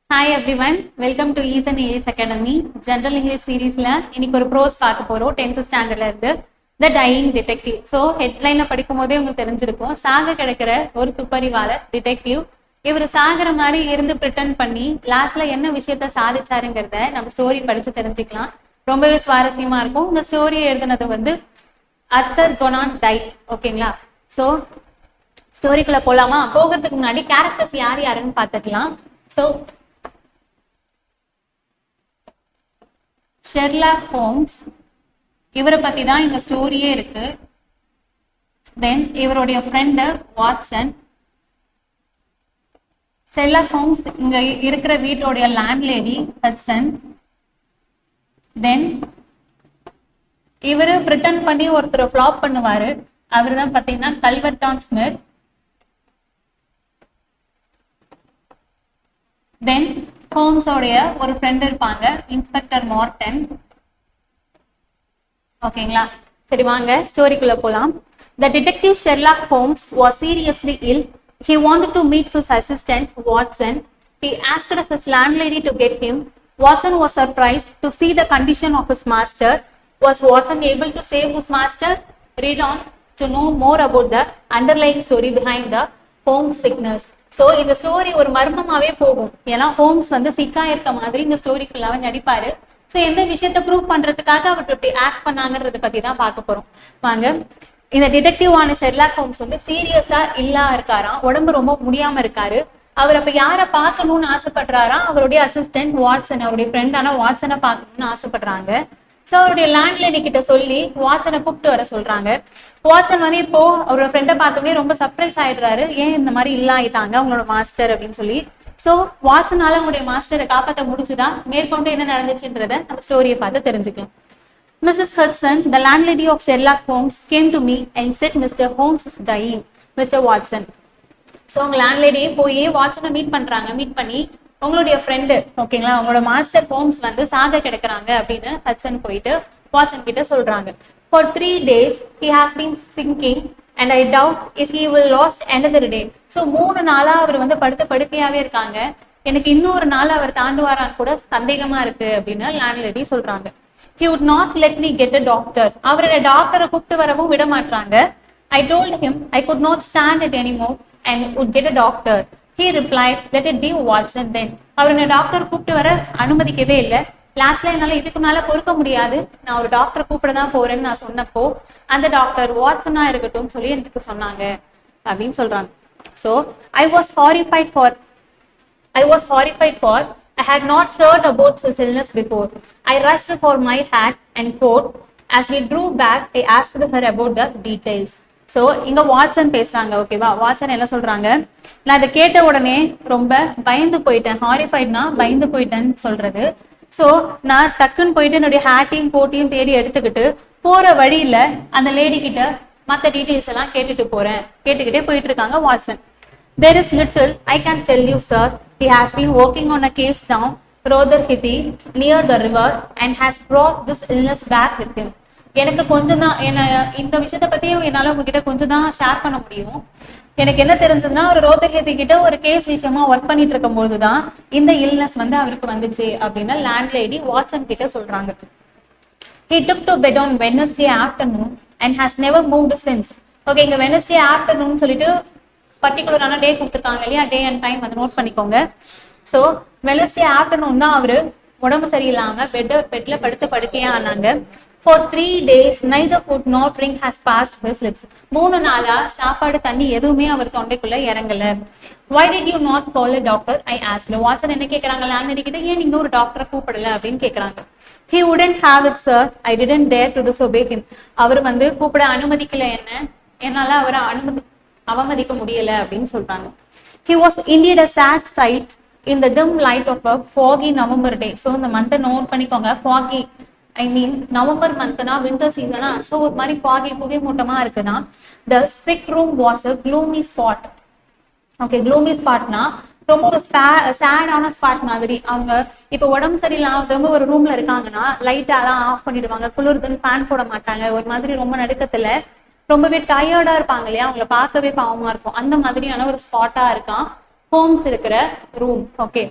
Hi everyone, welcome to Ease and AS Academy. General English சீரீஸ்ல இன்னைக்கு ஒரு pros பார்க்க போறோம் 10th ஸ்டாண்டர்ட்ல இருந்து The Dying Detective. ஸோ ஹெட்லைன்ல படிக்கும் போதே உங்களுக்கு தெரிஞ்சிருக்கும், சாக கிடைக்கிற ஒரு துப்பறிவாளர் டிடெக்டிவ். இவர் சாகிற மாதிரி இருந்து பிரிட்டன் பண்ணி லாஸ்ட்ல என்ன விஷயத்த சாதிச்சாருங்கிறத நம்ம ஸ்டோரி படிச்சு தெரிஞ்சுக்கலாம். ரொம்பவே சுவாரஸ்யமா இருக்கும். இந்த ஸ்டோரியை எழுதுனது வந்து அர்தர் கொனான் டைக். ஓகேங்களா? ஸோ ஸ்டோரிக்குள்ள போலாமா? போகிறதுக்கு முன்னாடி கேரக்டர்ஸ் யார் யாருன்னு பார்த்துக்கலாம். ஸோ ஷெர்லாக் ஹோம்ஸ், இவரை பத்தி தான் இந்த ஸ்டோரியே இருக்கு. தென் இவருடைய ஃப்ரெண்டு வாட்சன். ஷெர்லாக் ஹோம்ஸ் இங்க இருக்கிற வீட்டோடைய லேண்ட்லேடி ஹட்சன். தென் இவரு பிரிட்டன் பண்ணி ஒருத்தர் ஃபிளாப் பண்ணுவாரு, அவர் தான் பாத்தீங்கன்னா கல்வர்டான் ஸ்மித். தென் ஹோம்ஸோடைய ஒரு ஃப்ரெண்ட் இருப்பாங்க, இன்ஸ்பெக்டர் மார்டன். ஓகேங்களா? சரி வாங்க ஸ்டோரிக்குள்ள போலாம். The detective Sherlock Holmes was seriously ill. He wanted to meet his assistant Watson. He asked his landlady to get him. Watson was surprised to see the condition of his master. Was Watson able to save his master? Read on to know more about the underlying story behind the Holmes sickness. So இந்த story ஒரு மர்மமாவே போகும். ஏன்னா Holmes வந்து சிக்கா இருக்க மாதிரி இந்த story ஃபுல்லாவே நடிப்பாரு. So எந்த விஷயத்த ப்ரூவ் பண்றதுக்காக அவர் இப்படி ஆக்ட் பண்ணாங்கன்றத பத்தி தான் பார்க்க போறோம். வாங்க. இந்த டிடெக்டிவான ஷெர்லாக் ஹோம்ஸ் வந்து சீரியஸா இல்லா இருக்காராம், உடம்பு ரொம்ப முடியாம இருக்காரு. அவர் அப்ப யாரை பார்க்கணும்னு ஆசைப்படுறாரா? அவருடைய அசிஸ்டன்ட் வாட்சன், அவருடைய ஃப்ரெண்டான வாட்சனை பார்க்கணும்னு ஆசைப்படுறாங்க. ஸோ அவருடைய லேண்ட்லேடி கிட்ட சொல்லி வாட்சனை கூப்பிட்டு வர சொல்றாங்க. வாட்சன் வந்து இப்போ அவரோட ஃப்ரெண்டை பார்த்தோன்னே ரொம்ப சர்ப்ரைஸ் ஆயிடுறாரு, ஏன் இந்த மாதிரி இல்லாயிட்டாங்க அவங்களோட மாஸ்டர் அப்படின்னு சொல்லி. ஸோ வாட்சனால அவங்களுடைய மாஸ்டரை காப்பாற்ற முடிச்சுதான், மேற்கொண்டு என்ன நடந்துச்சுன்றத நம்ம ஸ்டோரியை பார்த்து தெரிஞ்சுக்கலாம். Mrs. Hudson, the landlady of Sherlock Holmes, came to me and said, Mr. Holmes is dying, Mr. Watson. So அவங்க லேண்ட்லேடியே போய் வாட்சனை மீட் பண்றாங்க. மீட் பண்ணி உங்களுடைய ஃப்ரெண்டு, ஓகேங்களா, உங்களோட மாஸ்டர் ஹோம்ஸ் வந்து சாக கிடைக்கிறாங்க அப்படின்னு ஹட்சன் போயிட்டு வாட்சன் கிட்ட சொல்றாங்க. For 3 days he has been sinking and I doubt if he will lost another day. So 3 நாளா அவர் வந்து படுக்கையாவே இருக்காங்க, எனக்கு இன்னொரு நாள் அவர் தாண்டுவாரான்னு கூட சந்தேகமா இருக்கு அப்படின்னு லேண்ட்லேடி சொல்றாங்க. He would not let me get a doctor. அவரோட டாக்டரை கூப்பிட்டு வரவும் விட மாட்டாங்க. I told him I could not stand it anymore and would get a doctor. He replied, let it be Watson then. அவர் டாக்டர் கூப்பிட்டு வர அனுமதிக்கவே இல்லை. லாஸ்ட்ல என்னால இதுக்கு மேல பொறுக்க முடியாது, நான் ஒரு டாக்டரை கூப்பிட தான் போறேன்னு நான் சொன்னப்போ அந்த டாக்டர் வாட்சனா இருக்கட்டும் சொல்லி எனக்கு சொன்னாங்க அப்படின்னு சொல்றாங்க. So I was horrified for I had not heard about his illness before. I rushed for my hat and coat. As we drew back, I asked her about the details. So இங்க Watson பேசுறாங்க. ஓகேவா? Watson என்ன சொல்றாங்க, நான் இதை கேட்ட உடனே ரொம்ப பயந்து போயிட்டேன். ஹாரிஃபைட்னா பயந்து போயிட்டேன்னு சொல்றது. ஸோ நான் டக்குன்னு போயிட்டு என்னுடைய ஹேட்டையும் கோட்டையும் தேடி எடுத்துக்கிட்டு போற வழியில அந்த லேடி கிட்ட மற்ற டீட்டெயில்ஸ் எல்லாம் கேட்டுக்கிட்டே போயிட்டு இருக்காங்க Watson. There is little I can tell you, sir. He has been working on a case down Rotherhithe near the river and has brought this illness back with him. எனக்கு கொஞ்சம் தான் இந்த விஷயத்த பத்தி என்னால உங்ககிட்ட கொஞ்சம் தான் ஷேர் பண்ண முடியும். எனக்கு என்ன தெரிஞ்சதுன்னா, ஒரு ரோதர்ஹிதி கிட்ட ஒரு கேஸ் விஷயமா ஒர்க் பண்ணிட்டு இருக்கும் போதுதான் இந்த இல்னஸ் வந்து அவருக்கு வந்துச்சு அப்படின்னு லேண்ட்லேடி வாட்சன் கிட்ட சொல்றாங்க. He took to bed on Wednesday afternoon and has never moved since. Okay, இங்க வெனஸ்டே ஆஃப்டர்நூன் சொல்லிட்டு பர்டிகுலரான டே கொடுத்துருக்காங்க இல்லையா, டே அண்ட் டைம் அதை நோட் பண்ணிக்கோங்க. ஸோ வெனஸ்டே ஆஃப்டர்நூன் தான் அவரு உடம்பு சரியில்லாம பெட்ல படுக்கையா ஆனாங்க. For 3 days neither food nor drink has passed his lips. 3 நாளா சாப்பாடு தண்ணி எதுவுமே அவர் தொண்டைக்குள்ள இறங்கல. Why did you not call a doctor? I asked. Watson என்ன கேக்குறாங்க, லேண்ட்லேடி கிட்ட, ஏன் நீங்க ஒரு டாக்டரை கூப்பிடல அப்படின்னு கேக்குறாங்க. He wouldn't have it, sir. I didn't dare to disobey him. அவர் வந்து கூப்பிட அனுமதிக்கல, என்னால அவரை அவமதிக்க முடியல அப்படின்னு சொல்றாங்க. He was indeed a sad sight in the dim light of a foggy November day. So இந்த மந்த்தை நோட் பண்ணிக்கோங்க. foggy, ஐ மீன் நவம்பர் மந்த்னா வின்டர் சீசனா, ஸோ ஒரு மாதிரி foggy புகை மூட்டமா இருக்குன்னா. The sick room was a gloomy spot. Okay, gloomy spotனா ரொம்ப ஒரு சேடான spot மாதிரி. அவங்க இப்ப உடம்பு சரியில்லாம ரொம்ப ஒரு ரூம்ல இருக்காங்கன்னா லைட்டெல்லாம் ஆஃப் பண்ணிடுவாங்க, குளிர்துன்னு ஃபேன் போட மாட்டாங்க, ஒரு மாதிரி ரொம்ப நடுக்கத்துல ரொம்பவே டயர்டா இருப்பாங்க இல்லையா, அவங்கள பார்க்கவே பாவமா இருக்கும். அந்த மாதிரியான ஒரு ஸ்பாட்டா இருக்கான் ஹோம்ஸ் இருக்கிற room. Okay,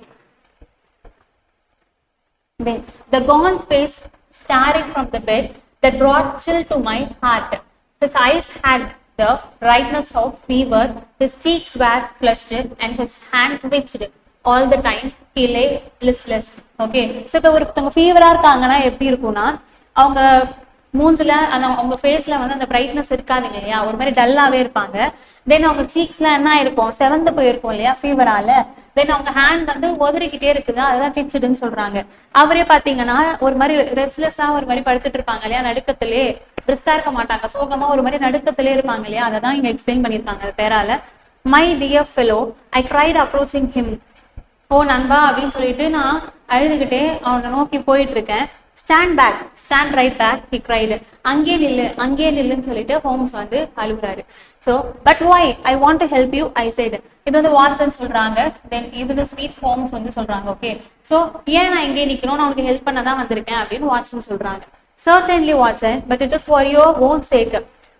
Then the gaunt face staring from the bed that brought chill to my heart. His eyes had the brightness of fever, his cheeks were flushed, and his hand twitched. All the time he lay listless. Okay, so இப்போ ஒருத்தவங்க ஃபீவரா இருக்காங்கன்னா எப்படி இருக்கும்னா அவங்க மூஞ்சில அந்த அவங்க ஃபேஸ்ல வந்து அந்த பிரைட்னஸ் இருக்காதுங்க இல்லையா, ஒரு மாதிரி டல்லாவே இருப்பாங்க. தென் அவங்க சீக்ஸ்ல என்ன இருக்கும், செவந்து போயிருக்கும் இல்லையா ஃபீவரால. தென் அவங்க ஹேண்ட் வந்து உதறிக்கிட்டே இருக்குது, அதுதான் பிச்சுடுன்னு சொல்றாங்க. அவரே பாத்தீங்கன்னா ஒரு மாதிரி ரெஸ்ட்லெஸ்ஸா ஒரு மாதிரி படுத்துட்டு இருப்பாங்க இல்லையா, நடுக்கத்திலே பிரிஸ்கா இருக்க மாட்டாங்க, சோகமா ஒரு மாதிரி நடுக்கத்திலே இருப்பாங்க இல்லையா, அதை தான் இங்க எக்ஸ்பிளைன் பண்ணியிருக்காங்க பேரால. My dear fellow I cried approaching him. ஓ நண்பா அப்படின்னு சொல்லிட்டு நான் அழுதுகிட்டே அவனை நோக்கி போயிட்டு இருக்கேன். Stand back, stand right back, he cried. அங்கே நில்லு, அங்கே நில்லுன்னு சொல்லிட்டு ஹோம்ஸ் வந்து அழுகுறாரு. So but why I want to help you I said. இது வந்து வாட்சன் சொல்றாங்க. தென் இது ஸ்வீட் ஹோம்ஸ் வந்து சொல்றாங்க. ஓகே, ஸோ ஏன் நான் இங்கே நிற்கணும், நான் உனக்கு ஹெல்ப் பண்ண தான் வந்திருக்கேன் அப்படின்னு வாட்சன் சொல்றாங்க. Certainly Watson, but it is for your own sake.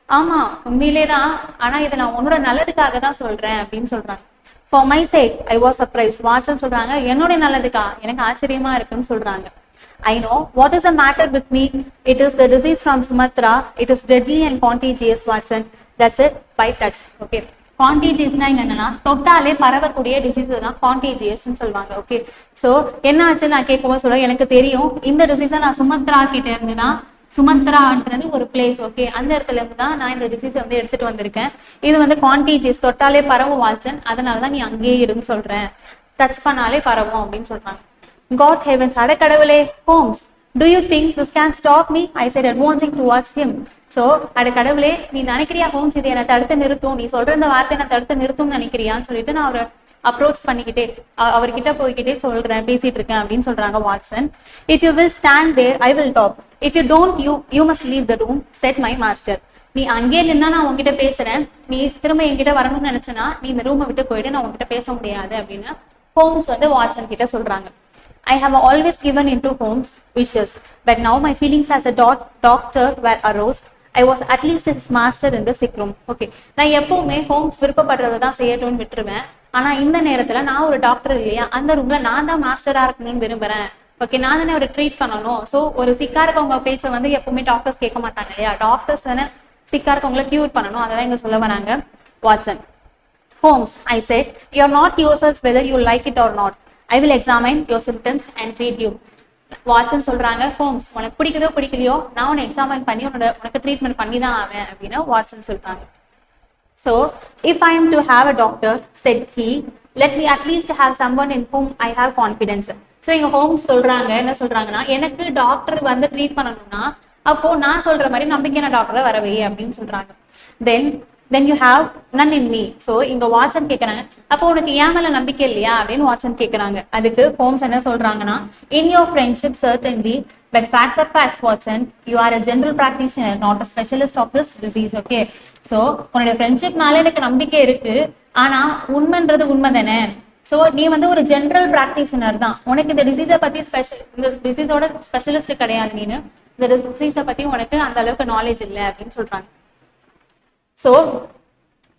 ஆமா உண்மையிலே தான், ஆனா இதை நான் உன்னோட நல்லதுக்காக தான் சொல்றேன் அப்படின்னு சொல்றாங்க. For my sake, I was surprised. Watson சொல்றாங்க என்னுடைய நல்லதுக்கா, எனக்கு ஆச்சரியமா இருக்குன்னு சொல்றாங்க. I know what is the matter with me. It is the disease from Sumatra. It is deadly and contagious, Watson. That's it, by touch. Okay. கான்டீஜியஸ்னா என்னன்னா தொட்டாலே பரவக்கூடிய disease தான் கான்டீஜியஸ்ன்னு சொல்லுவாங்க. ஓகே, ஸோ என்ன ஆச்சு நான் கேட்கும்போது சொல்ல எனக்கு தெரியும் இந்த டிசீஸை நான் சுமத்ரா கிட்ட இருந்துன்னா, சுமத்ரான்றது ஒரு பிளேஸ். ஓகே, அந்த இடத்துல இருந்து தான் நான் இந்த டிசீஸை வந்து எடுத்துட்டு வந்திருக்கேன். இது வந்து கான்டீஜியஸ், தொட்டாலே பரவும் வாட்சன், அதனாலதான் நீ அங்கேயே இருந்து சொல்றேன், டச் பண்ணாலே பரவும் அப்படின்னு சொல்றாங்க. God heavens, அடக்கடவுளே, Holmes, do you think this can stop me? I said, advancing towards him. So அடக்கடவுளே நீ நினைக்கிறியா ஹோம்ஸ் இதை என்னை தடுத்து நிறுத்தும், நீ சொல்ற இந்த வார்த்தை நான் தடுத்து நிறுத்தும்னு நினைக்கிறியான்னு சொல்லிட்டு நான் அவரை அப்ரோச் பண்ணிக்கிட்டே அவர்கிட்ட போய்கிட்டே சொல்றேன், பேசிட்டு இருக்கேன் அப்படின்னு சொல்றாங்க Watson. If you will stand there I will talk, if you don't you must leave the room, said my master. நீ அங்கே நின்னா நான் உங்ககிட்ட பேசுறேன், நீ திரும்ப என்கிட்ட வரணும்னு நினைச்சனா நீ இந்த ரூமை விட்டு போயிட்டு நான் உங்ககிட்ட பேச முடியாது அப்படின்னு ஹோம்ஸ் வந்து வாட்சன் கிட்ட சொல்றாங்க. I have always given into Holmes' wishes, but now my feelings as a doctor were aroused. I was at least his master in the sick room. Okay, நான் எப்பவுமே ஹோம்ஸ் விருப்பப்படுறதை தான் செய்யட்டும்னு விட்டுருவேன். ஆனா இந்த நேரத்துல நான் ஒரு டாக்டர் இல்லையா, அந்த ரூம்ல நான் தான் மாஸ்டரா இருக்கணும்னு விரும்புறேன். ஓகே, நான் தானே அவரை ட்ரீட் பண்ணணும். ஸோ ஒரு சிக்கா இருக்கவங்க பேச்சை வந்து எப்பவுமே டாக்டர்ஸ் கேட்க மாட்டாங்க இல்லையா, டாக்டர்ஸ் தானே சிக்கா இருக்கவங்கள கியூர் பண்ணணும், அதான் இங்க சொல்ல வராங்க Watson. Holmes, I said, you are not yourself whether you like it or not. I will examine your symptoms and treat you. Watson சொல்றாங்க, ஹோம்ஸ் உனக்கு பிடிக்குதோ பிடிக்கலையோ நான் உன்னை எக்ஸாமின் பண்ணி உனக்கு ட்ரீட்மெண்ட் பண்ணி தான் ஆவேன் அப்படின்னு வாட்சன் சொல்றாங்க. So if I am to have a doctor, said he, let me at least have someone in whom I have confidence. So இங்க ஹோம்ஸ் சொல்றாங்க என்ன சொல்றாங்கன்னா, எனக்கு டாக்டர் வந்து ட்ரீட் பண்ணணும்னா அப்போ நான் சொல்ற மாதிரி நம்பிக்கையான டாக்டரை வரவே அப்படின்னு சொல்றாங்க. then you have none in me. So இங்க வாட்சன் கேட்கறாங்க, அப்போ உனக்கு ஏன் மேல நம்பிக்கை இல்லையா அப்படின்னு வாட்சன் கேட்கறாங்க. அதுக்கு ஹோம்ஸ் என்ன சொல்றாங்கன்னா, in your friendship certainly, but facts are facts, Watson. You are a general practitioner, not a specialist of this disease. Okay, so உன்னோட ஃப்ரெண்ட்ஷிப்னால எனக்கு நம்பிக்கை இருக்கு, ஆனா உண்மைன்றது உண்மை தானே. ஸோ நீ வந்து ஒரு ஜென்ரல் பிராக்டிஷனர் தான், உனக்கு இந்த டிசீஸை பத்தி இந்த டிசீஸோட ஸ்பெஷலிஸ்ட் கிடையாது, நீனு இந்த டிசீஸை பத்தி உனக்கு அந்த அளவுக்கு நாலேஜ் இல்லை அப்படின்னு சொல்றாங்க. So,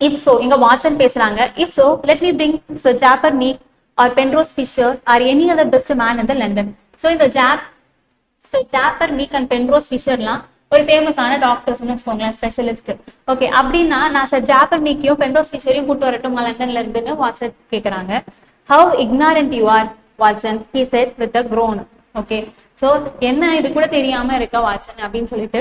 if so, இங்க வாட்சன் பேசுறாங்க, if so, let me bring Sir Japper Meek or Penrose Fisher or any other best man in the London. So, இந்த Sir Japper Meek and Penrose Fisherலாம் ஒரு ஃபேமஸான டாக்டர்ஸ்னு வச்சுக்கோங்களேன், ஸ்பெஷலிஸ்ட். ஓகே, அப்படின்னா நான் Sir Japper Meekயும் Penrose Fisherயும் கூட்டு வரட்டுமா லண்டன்ல இருந்துன்னு வாட்சன் கேட்கறாங்க. How ignorant you are, Watson, he said with a groan. Okay, so என்ன இது கூட தெரியாம இருக்க வாட்சன் அப்படின்னு சொல்லிட்டு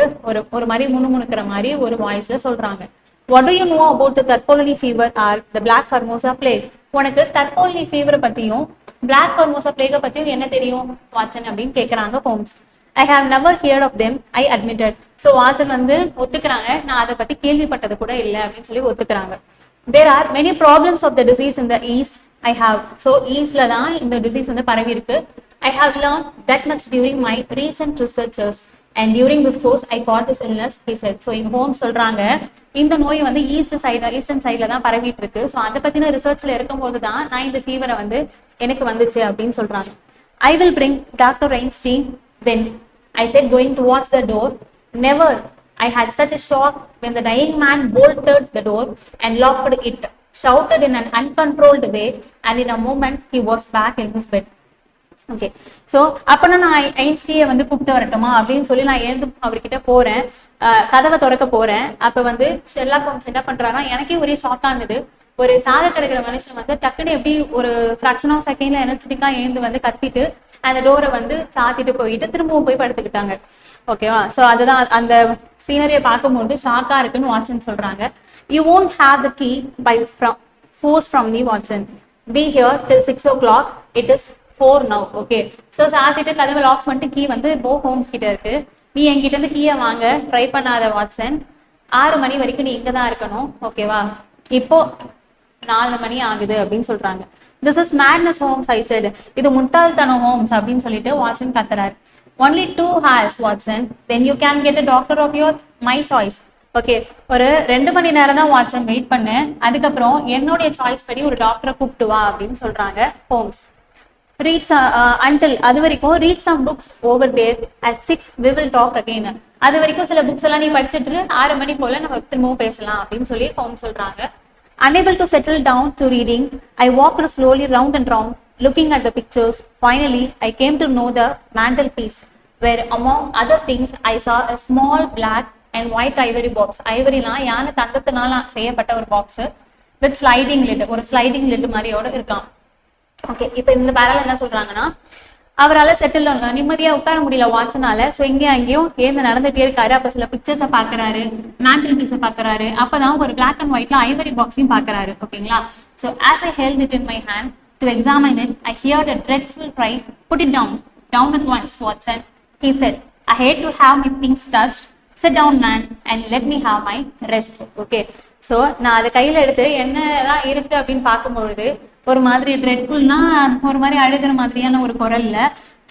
ஒரு மாதிரி முணுமுணுக்கிற மாதிரி ஒரு வாய்ஸ்ல சொல்றாங்க. What do you know about the Tarpolny fever or the Black Formosa plague? உனக்கு தற்போலி ஃபீவர் பத்தியும் Black Formosa plague பத்தியும் என்ன தெரியும் வாட்சன் அப்படின்னு கேட்கறாங்க Holmes. I have never heard of them, I admitted. So Watson வந்து ஒத்துக்கிறாங்க, நான் அதை பத்தி கேள்விப்பட்டது கூட இல்லை அப்படின்னு சொல்லி ஒத்துக்கிறாங்க. There are many problems of the disease in the east. I have, so ஈஸ்ட்ல தான் இந்த டிசீஸ் வந்து பரவி இருக்கு. I have learned that much during my recent researches and during this course I caught this illness, he said. So இங்க Holmes சொல்றாங்க, இந்த நோய் வந்து ஈஸ்டர்ன் சைட்ல தான் பரவிட்டு இருக்கு. ஸோ அதை பத்தின ரிசர்ச்ல இருக்கும்போது தான் நான் இந்த ஃபீவரை வந்து எனக்கு வந்துச்சு அப்படின்னு சொல்றாங்க. I will bring Dr. Reinstein then, I said, going towards the door. Never. I had such a shock when the dying man bolted the door and locked it, shouted in an uncontrolled way, and in a moment he was back in his bed. Okay. So அப்போனா நான் ஐன்ஸ்டீயை வந்து கூப்பிட்டு வரட்டுமா அப்படின்னு சொல்லி நான் எழுந்து அவர்கிட்ட போறேன், கதவை திறக்க போறேன். அப்ப வந்து ஷெர்லாக் ஹோம்ஸ் என்ன பண்றாருன்னா, எனக்கே ஒரே ஷாக் ஆனது. ஒரு சாக கிடைக்கிற மனுஷன் வந்து டக்குன்னு எப்படி ஒரு ஃபிராக்ஷன் ஆஃப் செகண்ட்ல எனர்ஜெட்டிக்கா எழுந்து வந்து கத்திட்டு அந்த டோரை வந்து சாத்திட்டு போயிட்டு திரும்பவும் போய் படுத்துக்கிட்டாங்க. ஓகேவா? ஸோ அதுதான் அந்த சீனரியை பார்க்கும்போது ஷாக்கா இருக்குன்னு வாட்சன் சொல்றாங்க. You won't have the key by force from me, Watson. Be here till 6 o'clock. It is 4 now. Okay. So சாத்திட்டு கதவை லாக் பண்ணிட்டு கீ வந்து போ ஹோம்ஸ் கிட்ட இருக்கு. நீ என்கிட்ட இருந்து கீயை வாங்க ட்ரை பண்ணாத வாட்சன். 6 மணி வரைக்கும் நீ இங்க தான் இருக்கணும். ஓகேவா? இப்போ 4 மணி ஆகுது அப்படின்னு சொல்றாங்க. This is madness Holmes I said. இது முட்டாள்தனம் ஹோம்ஸ் அப்படின்னு சொல்லிட்டு வாட்சன் கத்துறாரு. Only 2 hours Watson, then you can get a doctor of your my choice. Okay. ஒரு 2 மணி நேரம் தான் வாட்சன் வெயிட் பண்ணு, அதுக்கப்புறம் என்னுடைய சாய்ஸ் படி ஒரு டாக்டரை கூப்பிட்டு வா அப்படின்னு சொல்றாங்க ஹோம்ஸ். ரீட் அன்டில் அது வரைக்கும் read some books over there at 6 we will talk again. அது வரைக்கும் சில புக்ஸ் எல்லாம் நீ படிச்சுட்டு 6 மணி போல நம்ம திரும்பவும் பேசலாம் அப்படின்னு சொல்லி ஹோம்ஸ் சொல்றாங்க. Unable to settle down to reading, I walked slowly round and round, looking at the pictures. Finally, I came to know the mantelpiece, where among other things, I saw a small black and white ivory box. ஐவரினா யானை தங்கத்தினால செய்யப்பட்ட ஒரு box with sliding lid, ஒரு sliding lid மாதிரியோட இருக்கான். Okay. இப்போ இந்த பேரால என்ன சொல்றாங்கன்னா, அவரால் செட்டில் நிம்மதியா உட்கார முடியல வாட்சனால. ஸோ இங்கேயும் அங்கேயும் ஏந்து நடந்துட்டே இருக்காரு. அப்ப சில பிக்சர்ஸை பாக்குறாரு, மேண்டல் பீஸை பாக்குறாரு. அப்பதான் ஒரு பிளாக் அண்ட் ஒயிட்ல ஐவரி பாக்ஸையும் பாக்குறாரு. ஓகேங்களா? So as I held it in my hand to examine it, I heard a dreadful cry. Put it down, down at once, Watson, he said. I hate to have my things touched. Sit down, man, and let me have my rest. Okay. So நான் அதை கையில எடுத்து என்னதான் இருக்கு அப்படின்னு பார்க்கும்பொழுது ஒரு மாதிரி ட்ரெட்ஃபுல்னா ஒரு மாதிரி அழுகிற மாதிரியான ஒரு குரல்ல,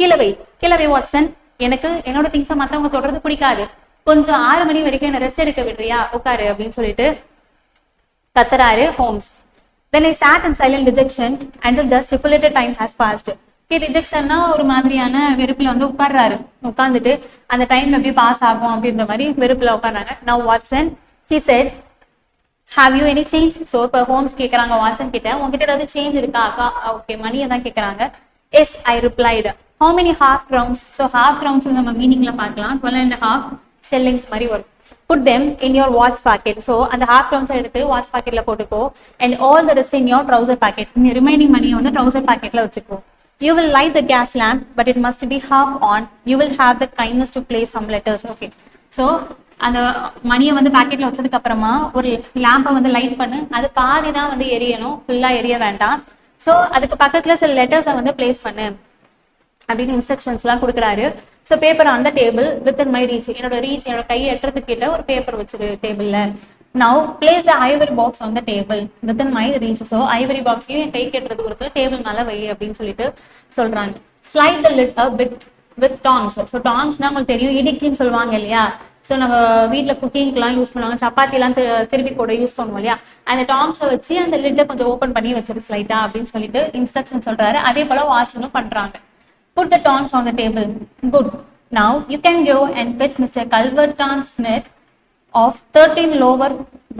கிழவை வாட்சன், எனக்கு என்னோட திங்ஸை மற்றவங்க தொடர்ந்து பிடிக்காது, கொஞ்சம் 6 மணி வரைக்கும் என்ன ரெஸ்ட் எடுக்க விடுறியா, உட்காரு அப்படின்னு சொல்லிட்டு கத்துறாரு Holmes. Then I sat in silent dejection until the stipulated time has passed. ரிஜெக்ஷன்னா ஒரு மாதிரியான வெறுப்புல வந்து உட்கார்ந்துட்டு அந்த டைம் எப்படி பாஸ் ஆகும் அப்படின்ற மாதிரி வெறுப்புல உட்கார்றாங்க. Now Watson, he said, have you any change? So இப்போ ஹோம்ஸ் கேட்குறாங்க வாட்சன் கிட்ட, உங்ககிட்ட ஏதாவது சேஞ்ச் இருக்கா அக்கா? ஓகே, மணியை தான் கேட்குறாங்க. Yes, I replied. How many half crowns? So half crowns நம்ம மீனிங்ல பார்க்கலாம். 12.5 shillings மாதிரி வரும். Put them in your watch pocket. So அந்த half crowns எடுத்து வாட்ச் பாக்கெட்ல போட்டுக்கோ. And all the rest in your trouser pocket. Remaining மணியை வந்து ட்ரௌசர் பாக்கெட்ல வச்சுக்கோ. You will light the gas lamp, but it must be half on. You will have the kindness to place some letters. Okay. So அந்த மணியை வந்து பாக்கெட்ல வச்சதுக்கு அப்புறமா ஒரு லேம்பை வந்து லைட் பண்ணு, அது பாதி தான் வந்து எரியணும், ஃபுல்லா எரிய வேண்டாம். ஸோ அதுக்கு பக்கத்துல சில லெட்டர்ஸை வந்து பிளேஸ் பண்ணு அப்படின்னு இன்ஸ்ட்ரக்ஷன்ஸ் எல்லாம் கொடுக்குறாரு. ஸோ பேப்பர் அந்த table within my reach, என்னோட கையை எட்டுறதுக்கு கிட்ட ஒரு பேப்பர் வச்சிரு டேபிள்ல. Now place the ivory box on the table within my reach. So ivory பாக்ஸையும் என் கை கெட்டுறது கொடுத்து டேபிள் மேல வை அப்படின்னு சொல்லிட்டு சொல்றாங்க. Slide the lid a bit with tongs. So டாங்ஸ்னா உங்களுக்கு தெரியும், இடிக்கின்னு சொல்லுவாங்க இல்லையா? ஸோ நம்ம வீட்டில் குக்கிங்லாம் யூஸ் பண்ணுவாங்க, சப்பாத்திலாம் திருப்பி போட யூஸ் பண்ணுவோம் இல்லையா? அந்த டாங்ஸை வச்சு அந்த லிட்டை கொஞ்சம் ஓப்பன் பண்ணி வச்சிரு ஸ்லைட்டா அப்படின்னு சொல்லிட்டு இன்ஸ்ட்ரக்ஷன் சொல்றாரு. அதே போல வாட்சனும் பண்றாங்க. Put the tongs on the table. Good. Now you can go and fetch Mr. Culverton Smith of 13 Lower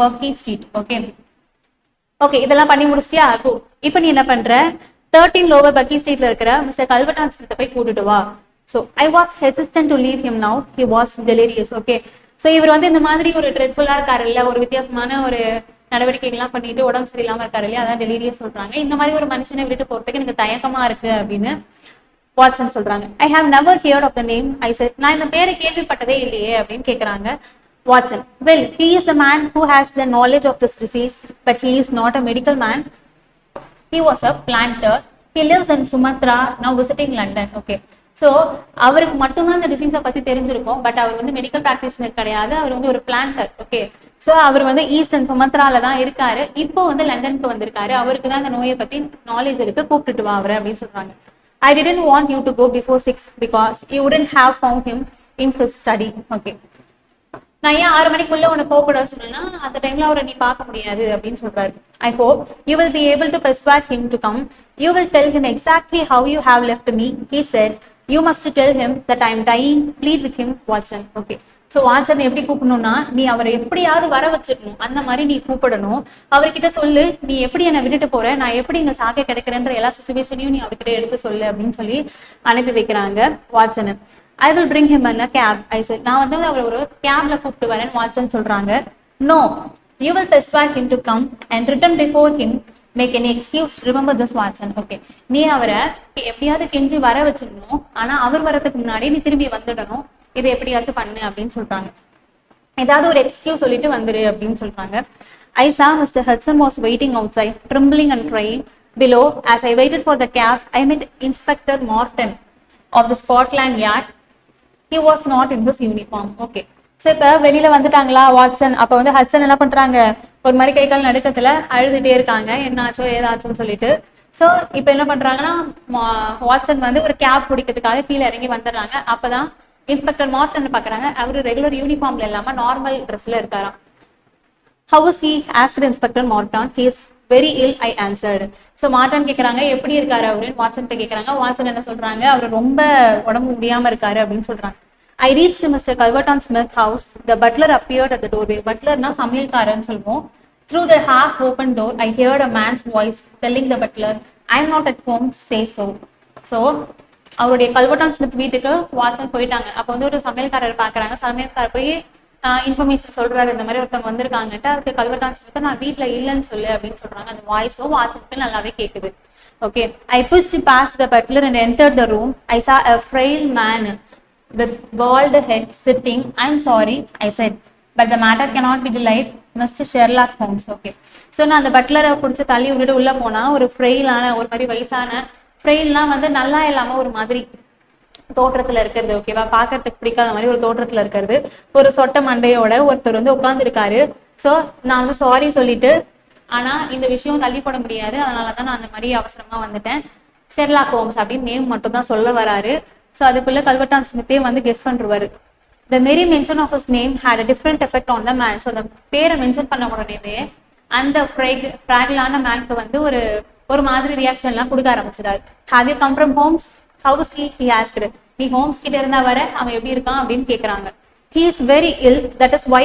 Bucky Street. Okay. Okay, இதெல்லாம் பண்ணி முடிச்சிட்டியா? Good. இப்போ நீ என்ன பண்ற? 13 Lower Bucky Streetல இருக்கிற மிஸ்டர் கல்வர்டன் ஸ்மித்தை போய் கூட்டிட்டு வா. So I was hesitant to leave him now. He was delirious. Okay. So இவர் வந்து இந்த மாதிரி ஒரு ட்ரெட்ஃபுல்லா இருக்காரு இல்ல, ஒரு வித்தியாசமான ஒரு நடவடிக்கைகள்லாம் பண்ணிட்டு உடம்பு சரியில்லாம இருக்காரு இல்லையா, அதான் டெலிரியஸ் சொல்றாங்க. இந்த மாதிரி ஒரு மனுஷனை விட்டுட்டு போறதுக்கு எனக்கு தயக்கமா இருக்கு அப்படின்னு வாட்சன் சொல்றாங்க. I have never heard of the name. I said, நான் இந்த பேரை கேள்விப்பட்டதே இல்லையே அப்படின்னு கேட்கறாங்க Watson. Well, he is the man who has the knowledge of this disease, but he is not a medical man. He was a planter. He lives in Sumatra, now visiting London. Okay. So அவருக்கு மட்டும்தான் இந்த டிசீஸை பத்தி தெரிஞ்சிருக்கும், but அவர் வந்து medical practitioner கிடையாது, அவர் வந்து ஒரு planter. Okay. So அவர் வந்து ஈஸ்டர்ன் சுமத்ரால தான் இருக்காரு, இப்போ வந்து லண்டனுக்கு வந்திருக்காரு, அவருக்கு தான் இந்த நோயை பத்தி நாலேஜ் இருக்கு, கூப்பிட்டுட்டு வா அவரை அப்படின்னு சொல்றாங்க. I didn't want you to go before 6 because you wouldn't have found him in his study. Okay. நான் ஏன் 6 மணிக்குள்ள உன்னை போகக்கூடாது சொன்னா அந்த டைம்ல அவரை நீ பார்க்க முடியாது அப்படின்னு சொல்றாரு. I hope you will be able to persuade him to come. You will tell him exactly how you have left me. He said, you must tell him that I am dying. Plead with him, Watson. Okay. So Watson எப்படி கூப்பிடணும்னா, நீ அவரை எப்படியாவது வர வச்சிடணும், அந்த மாதிரி நீ கூப்பிடணும். அவர்கிட்ட சொல்லு, நீ எப்படி என்னை விட்டுட்டு போற, நான் எப்படி இங்க சாக கிடைக்கிறேன்ற எல்லா சுச்சுவேஷனையும் நீ அவர்கிட்ட எடுத்து சொல்லு அப்படின்னு சொல்லி அனுப்பி வைக்கிறாங்க Watson. I will bring him in a cab I said. நான் வந்து அவர் ஒரு கேப்ல கூப்பிட்டு வரேன் வாட்சன் சொல்றாங்க. No, you will persuade him to come and return before him make any excuse. Remember this Watson. Okay, நீ அவரை எப்படியாவது கெஞ்சி வர வச்சிடணும், ஆனா அவர் வரதுக்கு முன்னாடி நீ திரும்பி வந்துடணும், இதை எப்படியாச்சும் பண்ணு அப்படின்னு சொல்றாங்க. ஏதாவது ஒரு எக்ஸ்கியூஸ் சொல்லிட்டு வந்துரு அப்படின்னு சொல்றாங்க. I saw Mr. Hudson was waiting outside, trembling and crying. Below, as I waited for the cab, I met Inspector Morton of the Scotland Yard. He was not in his uniform. Okay. So இப்போ வெளியில வந்துட்டாங்களா Watson. அப்போ வந்து ஹட்சன் என்ன பண்றாங்க, ஒரு மாதிரி கை கால் நடுக்கத்துல அழுதுட்டே இருக்காங்க, என்னாச்சோ ஏதாச்சோன்னு சொல்லிட்டு. ஸோ இப்போ என்ன பண்றாங்கன்னா, வாட்சன் வந்து ஒரு கேப் பிடிக்கிறதுக்காக கீழே இறங்கி வந்துடுறாங்க. அப்பதான் இன்ஸ்பெக்டர் மார்டன் பாக்குறாங்க. அவரு ரெகுலர் யூனிஃபார்ம்ல இல்லாம நார்மல் ட்ரெஸ்ல இருக்காராம். How was he? asked Inspector Morton. He is very ill, I answered. So Morton கேக்குறாங்க எப்படி இருக்காரு அப்படின்னு வாட்சன் கேக்குறாங்க. வாட்சன் என்ன சொல்றாங்க, அவர் ரொம்ப உடம்பு முடியாம இருக்காரு அப்படின்னு சொல்றாங்க. I reached Mr. Culverton Smith house. The butler appeared at the doorway. பட்லர்னா சமையல்காரன்னு சொல்லுவோம். Through the half open door, I heard a man's voice telling the butler, I am not at home, say so. So அவருடைய கல்வர்டன் Smith வீட்டுக்கு Watson போயிட்டாங்க. அப்போ வந்து ஒரு சமையல்காரர் பாக்குறாங்க. சமையல்காரர் போய் இன்ஃபர்மேஷன் சொல்றாரு, இந்த மாதிரி ஒருத்தவங்க வந்திருக்காங்கட்டு. அதுக்கு கல்வர்டன் ஸ்மித் நான் வீட்டுல இல்லைன்னு சொல்லு அப்படின்னு சொல்றாங்க. அந்த வாய்ஸும் வாட்சனுக்கு நல்லாவே கேக்குது. Okay, I pushed past the butler and entered the room. I saw a frail man with bald head sitting. I'm sorry, I said, but the matter cannot be delayed. Mr. Sherlock Holmes. Okay, so நான் அந்த பட்லரை பிடிச்சி தள்ளி விட்டுட்டு உள்ள போனா ஒரு ஃப்ரெயிலான ஒரு மாதிரி வயசான ஃப்ரெயில்லாம் வந்து நல்லா இல்லாம ஒரு மாதிரி தோற்றத்துல இருக்கிறது. ஓகேவா, பாக்குறதுக்கு பிடிக்காத மாதிரி ஒரு தோற்றத்துல இருக்கிறது. ஒரு சொட்ட மண்டையோட ஒருத்தர் வந்து உட்கார்ந்து இருக்காரு. ஸோ நான் வந்து சாரி சொல்லிட்டு, ஆனா இந்த விஷயம் தள்ளி போட முடியாது, அதனாலதான் நான் அந்த மாதிரி அவசரமா வந்துட்டேன், ஷெர்லாக் ஹோம்ஸ் அப்படின்னு நேம் மட்டும் தான் சொல்ல வராரு. ஸோ அதுக்குள்ள கல்வர்டன் ஸ்மித்தே வந்து கெஸ் பண்றாரு. The mere mention of his name had a different effect on the man. So அந்த பேரை மென்ஷன் பண்ண உடனே அந்த ஃப்ராகிளான மேனுக்கு வந்து ஒரு மாதிரி ரியாக்ஷன்லாம் கொடுக்க ஆரம்பிச்சிடாரு. Have you come from Holmes? How is he? He asked. நீ ஹோம்ஸ் கிட்ட இருந்தா வர, அவன் எப்படி இருக்கான் அப்படின்னு கேக்குறாங்க. He is very ill. That is why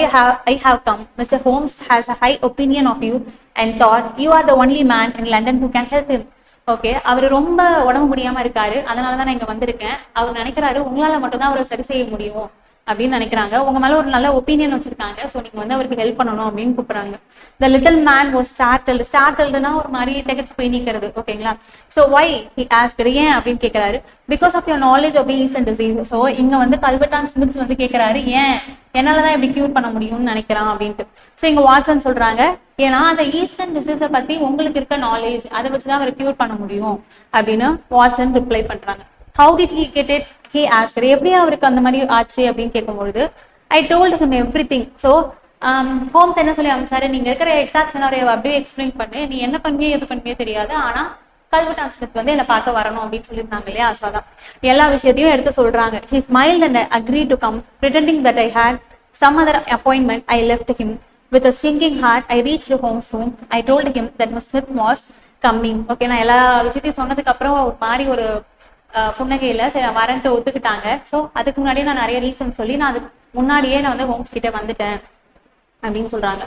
I have come. Mr. Holmes has a high opinion of you and thought you are the only man in London who can help him. Okay, அவர் ரொம்ப உடம்பு முடியாம இருக்காரு, அதனாலதான் நான் இங்க வந்திருக்கேன். அவர் நினைக்கிறாரு உங்களால மட்டும்தான் அவரை சரி செய்ய முடியும் அப்படின்னு நினைக்கிறாங்க. உங்க மேல ஒரு நல்ல ஒப்பீனியன் வச்சிருக்காங்க. ஸோ நீங்க வந்து அவருக்கு ஹெல்ப் பண்ணணும் அப்படின்னு கூப்பிடுறாங்க. The little man was startled. Startledனா ஒரு மாதிரி திகச்சு போய் நிக்கிறது. ஓகேங்களா, ஸோ why he asked. ஏன் அப்படின்னு கேட்கிறாரு. Because of your knowledge of ills and disease. So இங்க வந்து கல்வர்டன் ஸ்மித் வந்து கேட்கிறாரு, ஏன் என்னாலதான் எப்படி கியூர் பண்ண முடியும்னு நினைக்கிறான் அப்படின்ட்டு. ஸோ இங்க வாட்சன் சொல்றாங்க, ஏன்னா அந்த ஈஸ்ட் அண்ட் டிசீஸை பத்தி உங்களுக்கு இருக்க நாலேஜ், அதை வச்சுதான் அவர் கியூர் பண்ண முடியும் அப்படின்னு வாட்சன் ரிப்ளை பண்றாங்க. How did he get it? He asked. எப்படி அவருக்கு அந்த மாதிரி ஆச்சு அப்படின்னு கேட்கும்பொழுது, I told him everything. So Holmes என்ன சொல்லி அமைச்சாரு, நீங்க இருக்கிற எக்ஸாக்ட் சினாரியோவை அப்படியே எக்ஸ்பிளைன் பண்ணு, நீ என்ன பண்ணுவியே எது பண்ணுவியே தெரியாது, ஆனா கல்வர்டன் ஸ்மித் வந்து என்னை பார்க்க வரணும் அப்படின்னு சொல்லியிருந்தாங்க இல்லையா. ஸோ அதான் எல்லா விஷயத்தையும் எடுத்து சொல்றாங்க. He smiled and agreed to come, pretending that I had some other appointment. I left him. With a sinking heart, I reached Holmes' room. I told him that Miss Smith was coming. Okay, நான் எல்லா விஷயத்தையும் சொன்னதுக்கு அப்புறம் ஒரு மாதிரி ஒரு புன்னகையில சரி நான் வரன்ட்டு ஒத்துக்கிட்டாங்க. ஸோ அதுக்கு முன்னாடியே நான் நிறைய ரீசன் சொல்லி நான் அதுக்கு முன்னாடியே நான் வந்து ஹோம்ஸ் கிட்ட வந்துட்டேன் அப்படின்னு சொல்றாங்க.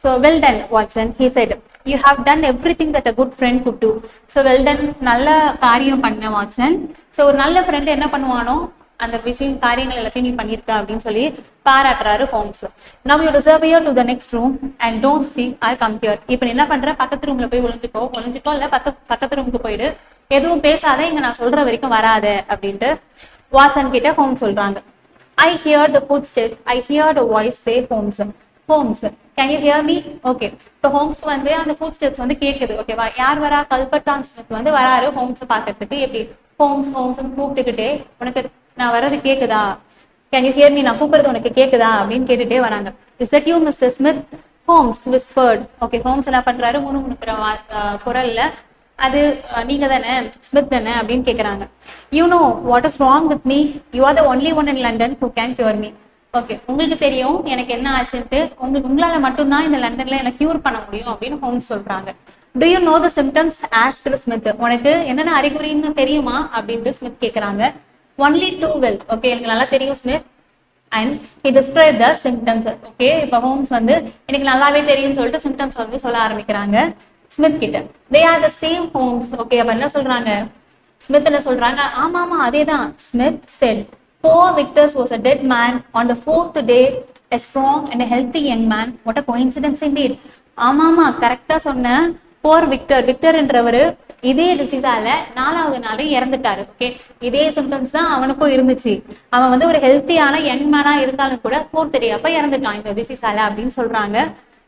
So well done Watson, he said, you have done everything that a good friend could do. So well done, நல்ல காரியம் பண்ண வாட்சன். ஸோ ஒரு நல்ல ஃப்ரெண்ட் என்ன பண்ணுவானோ அந்த விஷயம் காரியங்கள் எல்லாத்தையும் நீ பண்ணிருக்க அப்படின்னு சொல்லி பாராட்டுறாரு Holmes. Now you disappear to the next room and don't speak or come here. இப்போ என்ன பண்ற, பக்கத்து ரூம்ல போய் ஒளிஞ்சுக்கோ இல்ல பக்கத்து ரூமுக்கு போயிடு, எதுவும் பேசாத, இங்க நான் சொல்ற வரைக்கும் வராத அப்படின்ட்டு வாட்சன் கிட்ட ஹோம்ஸ் சொல்றாங்க. I hear the footsteps. I hear the voice say Holmes. Holmes, can you hear me? Okay, இப்போ ஹோம்ஸ்க்கு வந்து அந்த ஃபுட்ஸ்டெப்ஸ் வந்து கேட்குது. ஓகேவா, யார் வரா, கல்வர்டன் ஸ்மித் வந்து வராரு ஹோம்ஸை பார்க்கறதுக்கு. எப்படி ஹோம்ஸ் கூப்பிட்டுக்கிட்டே, உனக்கு நான் வர்றது கேக்குதா, கேன் யூ ஹியர் மீ, நான் கூப்பிடுறது உனக்கு கேக்குதா அப்படின்னு கேட்டுட்டே வராங்க. Is that you Mister Smith? Holmes whispered. Okay, Holmes என்ன பண்றாரு, முணுமுணுக்கிற குரல்ல, அது நீங்க தானே, ஸ்மித் தானே அப்படின்னு கேக்குறாங்க. You know what is wrong with me, you are the only one in London who can cure me. Okay, உங்களுக்கு தெரியும் எனக்கு என்ன ஆச்சுன்ட்டு, உங்களால மட்டும்தான் இந்த லண்டன்ல எனக்கு கியூர் பண்ண முடியும் அப்படின்னு ஹோம்ஸ் சொல்றாங்க. Do you know the symptoms? asked Smith. உனக்கு என்னென்ன அறிகுறின்னு தெரியுமா அப்படின்ட்டு ஸ்மித் கேக்குறாங்க. Only too well. ஓகே, எனக்கு நல்லா தெரியும் Smith. And he described the symptoms. Okay, இப்போ ஹோம்ஸ் வந்து எனக்கு நல்லாவே தெரியும்னு சொல்லிட்டு சிம்டம்ஸ் வந்து சொல்ல ஆரம்பிக்கிறாங்க ஸ்மித் கிட்ட. They are the same Holmes. Okay, அப்ப என்ன சொல்றாங்க, ஸ்மித் என்ன சொல்றாங்க, ஆமா ஆமா அதேதான். Smith said poor Victor was a dead man on the fourth day, a strong and a healthy young man. What a coincidence indeed. ஆமா ஆமா கரெக்டா சொன்ன. போர் விக்டர்ன்றவரு இதே டிசீஸால 4வது நாள் இறந்துட்டாரு. ஓகே, இதே சிம்டம்ஸ் தான் அவனுக்கும் இருந்துச்சு. அவன் வந்து ஒரு ஹெல்த்தியான யங் மேனா இருந்தாலும் கூட 4th டே அப்ப இறந்துட்டான் இந்த டிசீஸால அப்படின்னு சொல்றாங்க.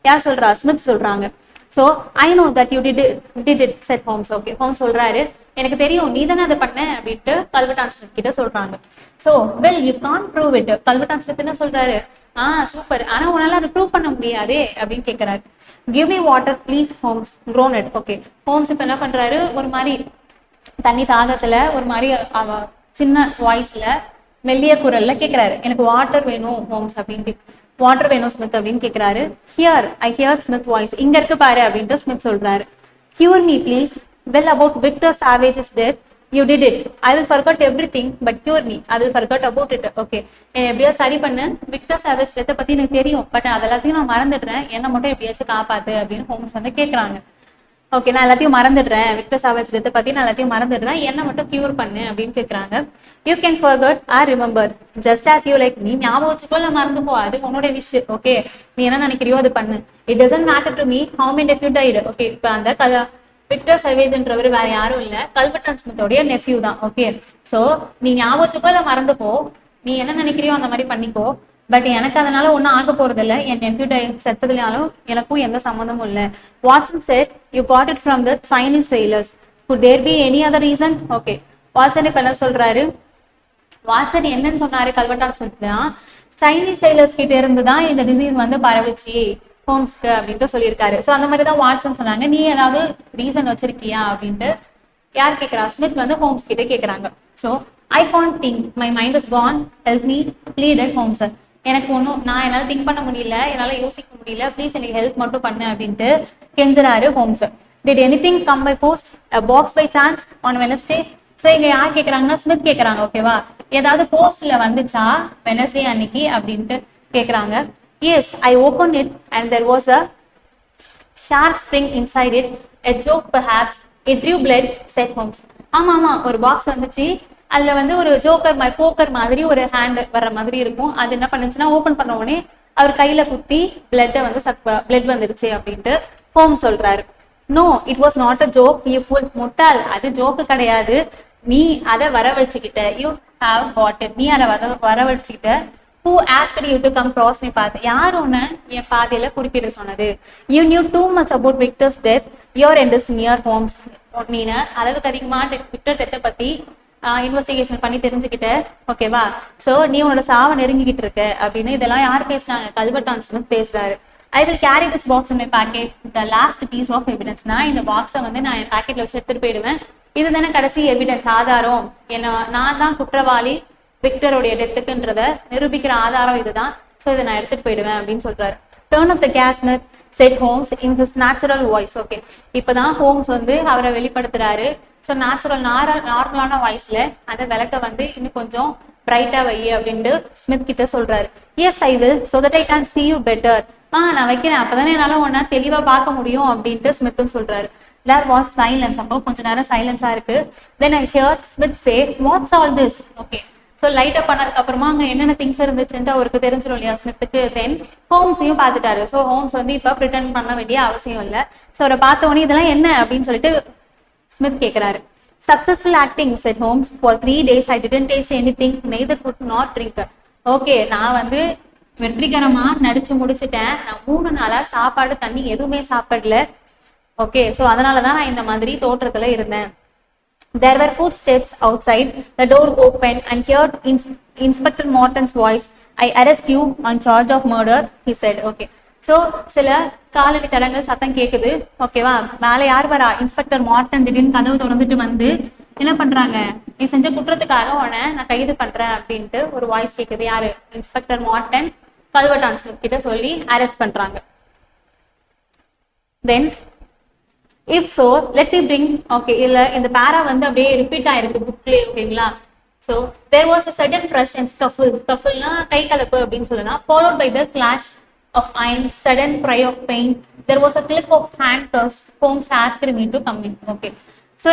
யார் சொல்றா, ஸ்மித் சொல்றாங்க. So I know that you did it said Holmes. Okay, Holmes சொல்றாரு, எனக்கு தெரியும் நீ தானே அதை பண்ண அப்படின்ட்டு கல்வெட்டான் ஸ்மித் கிட்ட சொல்றாங்க. So well you can prove it. Culverton Smith என்ன சொல்றாரு, சூப்பர், ஆனா உன்னால அதை ப்ரூவ் பண்ண முடியாதே அப்படின்னு கேட்கிறாரு. Give me water please Holmes grown it. Okay, Holmes இப்ப என்ன பண்றாரு, ஒரு மாதிரி தண்ணி தாகத்துல ஒரு மாதிரி சின்ன வாய்ஸ்ல மெல்லிய குரல்ல கேட்கிறாரு, எனக்கு வாட்டர் வேணும் ஹோம்ஸ் அப்படின்ட்டு. வாட்டர் வேணும் ஸ்மித் அப்படின்னு கேட்கிறாரு. Here I hear Smith voice, இங்க இருக்கு பாரு அப்படின்ட்டு ஸ்மித் சொல்றாரு. Cure me please. Well about Victor Savage's death you did it. I will forget everything but cure me. I will forget about it. Okay, எப்படியா சரி பண்ணு, விக்டர் சாவேஜ் டெத்தை பத்தி எனக்கு தெரியும், பட் அதெல்லாத்தையும் நான் மறந்துடுறேன், என்ன மட்டும் எப்படியாச்சும் காப்பாத்து அப்படின்னு ஹோம்ஸ் வந்து கேட்கறாங்க. ஓகே, நான் எல்லாத்தையும் மறந்துடுறேன், விக்டர் சாவேஜ் டெத்தை பத்தி நான் எல்லாத்தையும் மறந்துடுறேன், என்ன மட்டும் கியூர் பண்ணு அப்படின்னு கேட்கறாங்க. You can forget or remember just as you like. நீ ஞாபகம் வச்சுக்கோ இல்ல மறந்து போ, அது உன்னோட விஷ். ஓகே, நீ என்ன நினைக்கிறியோ அது பண்ணு. It doesn't matter to me how many of you died. Okay, இப்ப அந்த விக்டர் சர்வேஸ்ன்றவர் வேற யாரும் இல்ல, கல்வெட்டான் ஸ்மித்தோடைய நெஃப்யூ தான். ஓகே, சோ நீ ஞாபகம் வச்சுக்கோ இல்ல மறந்துப்போ, நீ என்ன நினைக்கிறியோ அந்த மாதிரி பண்ணிக்கோ, பட் எனக்கு அதனால ஒன்னும் ஆக போறது இல்ல, என் நெஃப்யூ செத்ததுனாலும் எனக்கும் எந்த சம்மந்தமும் இல்ல. Watson said you got it from the Chinese sailors. Could there be any other reason? Okay, Watson இப்ப என்ன சொல்றாரு, வாட்சன் என்னன்னு சொன்னாரு கல்வெட்டான் ஸ்மித் தான், சைனீஸ் sailors கிட்ட இருந்து தான் இந்த டிசீஸ் வந்து பரவுச்சு ஹோம்ஸ்க்கு அப்படின்ட்டு சொல்லியிருக்காரு. ஸோ அந்த மாதிரி தான் வாட்சன் சொன்னாங்க. நீ ஏதாவது ரீசன் வச்சிருக்கியா அப்படின்ட்டு யார் கேட்கறா, ஸ்மித் வந்து ஹோம்ஸ் கிட்ட கேட்கறாங்க. So I can't think, my mind is gone, help me pleaded Holmes. எனக்கு ஒன்றும், நான் என்னால் திங்க் பண்ண முடியல, என்னால் யோசிக்க முடியல, ப்ளீஸ் எனக்கு ஹெல்ப் மட்டும் பண்ணு அப்படின்ட்டு கெஞ்சுறாரு Holmes. Did anything come by post a box by chance on Wednesday. So இங்க யார் கேட்கறாங்கன்னா ஸ்மித் கேட்கறாங்க. ஓகேவா, ஏதாவது போஸ்ட்ல வந்துச்சா வெனஸ்டே அன்னைக்கு அப்படின்ட்டு கேட்கறாங்க. Yes, I opened it and there was a sharp spring inside it. A joke perhaps. It drew blood, said Holmes. ஆமா ஆமா ஒரு பாக்ஸ் வந்துச்சு, அதுல வந்து ஒரு ஜோக்கர் மாதிரி போக்கர் மாதிரி ஒரு ஹேண்ட் வர்ற மாதிரி இருக்கும். அது என்ன பண்ணுச்சுன்னா ஓபன் பண்ண உடனே அவர் கையில குத்தி பிளட் வந்துருச்சு அப்படின்ட்டு ஹோம்ஸ் சொல்றாரு. No, it was not a joke, you fool முட்டாள், அது ஜோக்கு கிடையாது, நீ அதை வரவழைச்சுக்கிட்ட. யூ ஹாவ் காட் இட், நீ அதை வரவழைச்சுக்கிட்ட. Who asked you to come cross my path? யார் உன்னை என் பாதையில குறுக்கிட சொன்னது? You knew too much about Victor's death. Your end is near Holmes. நீன அளவுக்கு அதிகமா விக்டர் டெத்தை பத்தி இன்வெஸ்டிகேஷன் பண்ணி தெரிஞ்சுக்கிட்ட. ஓகேவா, சோ நீ உன்னோட சாவை நெருங்கிக்கிட்டு இருக்க அப்படின்னு இதெல்லாம் யார் பேசுறாங்க, கல்வெட்டான் ஸ்மித் பேசுறாரு. I will carry this box in my pocket, the last piece of evidence. நான் இந்த பாக்ஸை வந்து நான் என் பாக்கெட்ல வச்சு எடுத்துட்டு போயிடுவேன், இதுதானே கடைசி எவிடன்ஸ், ஆதாரம், என்ன நான் தான் குற்றவாளி விக்டருடைய டெத்துக்குன்றத நிரூபிக்கிற ஆதாரம் இதுதான், ஸோ இதை நான் எடுத்துட்டு போயிடுவேன் அப்படின்னு சொல்றாரு. Turn off the gas Smith said Holmes in his natural voice. Okay, இப்பதான் ஹோம்ஸ் வந்து அவரை வெளிப்படுத்துறாரு. ஸோ நார்மலான வாய்ஸ்ல அந்த விளக்க வந்து இன்னும் கொஞ்சம் பிரைட்டா வை அப்படின்ட்டு ஸ்மித் கிட்ட சொல்றாரு. Yes I will, so that I can see you better. நான் வைக்கிறேன், அப்பதானே என்னால ஒன்னா தெளிவா பார்க்க முடியும் அப்படின்ட்டு ஸ்மித்தும் சொல்றாரு. There was silence. அப்போ கொஞ்ச நேரம் சைலன்ஸா இருக்கு. Then I heard Smith say, what's all this? Okay, so light up பண்ணதுக்கு அப்புறமா அங்கே என்னென்ன திங்ஸ் இருந்துச்சுன்ட்டு அவருக்கு தெரிஞ்சிடும் இல்லையா ஸ்மித்துக்கு. தென் ஹோம்ஸையும் பார்த்துட்டாரு. ஸோ ஹோம்ஸ் வந்து இப்போ ப்ரிட்டன் பண்ண வேண்டிய அவசியம் இல்லை. ஸோ அவரை பார்த்த உடனே இதெல்லாம் என்ன அப்படின்னு சொல்லிட்டு ஸ்மித் கேட்கிறாரு. Successful acting set Holmes. For 3 days I didn't taste anything, neither food nor drink. Okay, நான் வந்து வெற்றிகரமா நடிச்சு முடிச்சுட்டேன், நான் 3 நாளா சாப்பாடு தண்ணி எதுவுமே சாப்பிடல. ஓகே, ஸோ அதனாலதான் நான் இந்த மாதிரி தோற்றத்துல இருந்தேன். There were footsteps outside. The door opened and heard Inspector Morton's voice. I arrest you on charge of murder, he said. Okay, so சில காலடி தடங்கள் சத்தம் கேக்குது. ஓகேவா, மேலே யார் வரா, இன்ஸ்பெக்டர் மார்டன் திடீர்னு கதவு திறந்துட்டு வந்து என்ன பண்றாங்க, நீ செஞ்ச குற்றத்துக்காக உன்னை நான் கைது பண்றேன் அப்படின்ட்டு ஒரு வாய்ஸ் கேக்குது. யாரு, இன்ஸ்பெக்டர் மார்டன் கல்வெட்டான் ஸ்மித் கிட்ட சொல்லி அரெஸ்ட் பண்றாங்க. தென் if so let me bring. Okay, இல்ல இந்த பேரா வந்து அப்படியே ரிப்பீட் ஆயிருக்கு புக்லயே. ஓகேங்களா, So there was a sudden crush and scuffle na kai kalapu அப்படின்னு சொல்லலாம், followed by the clash of iron, sudden cry of pain. There was a click of handcuffs. Holmes asked me to come in. Okay. So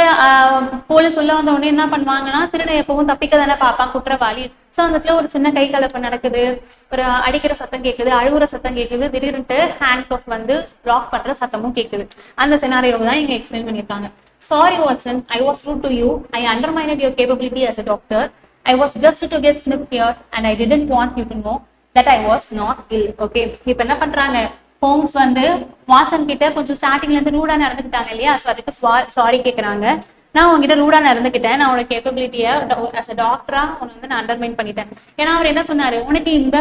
police உள்ள வந்த உடனே என்ன பண்ணுவாங்கன்னா, திருட எப்பவும் தப்பிக்க தானே பார்ப்பான் குற்றவாளி. ஸோ அந்த இடத்துல ஒரு சின்ன கை கலப்பு நடக்குது, ஒரு அடிக்கிற சத்தம் கேட்குது, அழுகுற சத்தம் கேட்குது, திடீர்னுட்டு ஹேண்ட் கஃப் வந்து லாக் பண்ற சத்தமும் கேட்குது. அந்த சினாரியோ தான் இங்க எக்ஸ்பிளைன் பண்ணியிருக்காங்க. Sorry Watson, I was rude to you. I undermined your capability as a doctor. I was just to get Smith here and I didn't want you to know that I was not ill. Okay. இப்போ என்ன பண்றாங்க, Holmes வந்து Watson கிட்ட கொஞ்சம் ஸ்டார்டிங்ல இருந்து ரூடா நடந்துக்கிட்டாங்க இல்லையா, so அதுக்கு சாரி கேட்கறாங்க. நான் உங்ககிட்ட ரூடா நடந்துக்கிட்டேன், நான் உனக்கு கேப்பபிலிட்டியை ஆஸ் அ டாக்டரா உன்னை வந்து நான் அண்டர்மைன் பண்ணிட்டேன். ஏன்னா அவர் என்ன சொன்னாரு, உனக்கு இந்த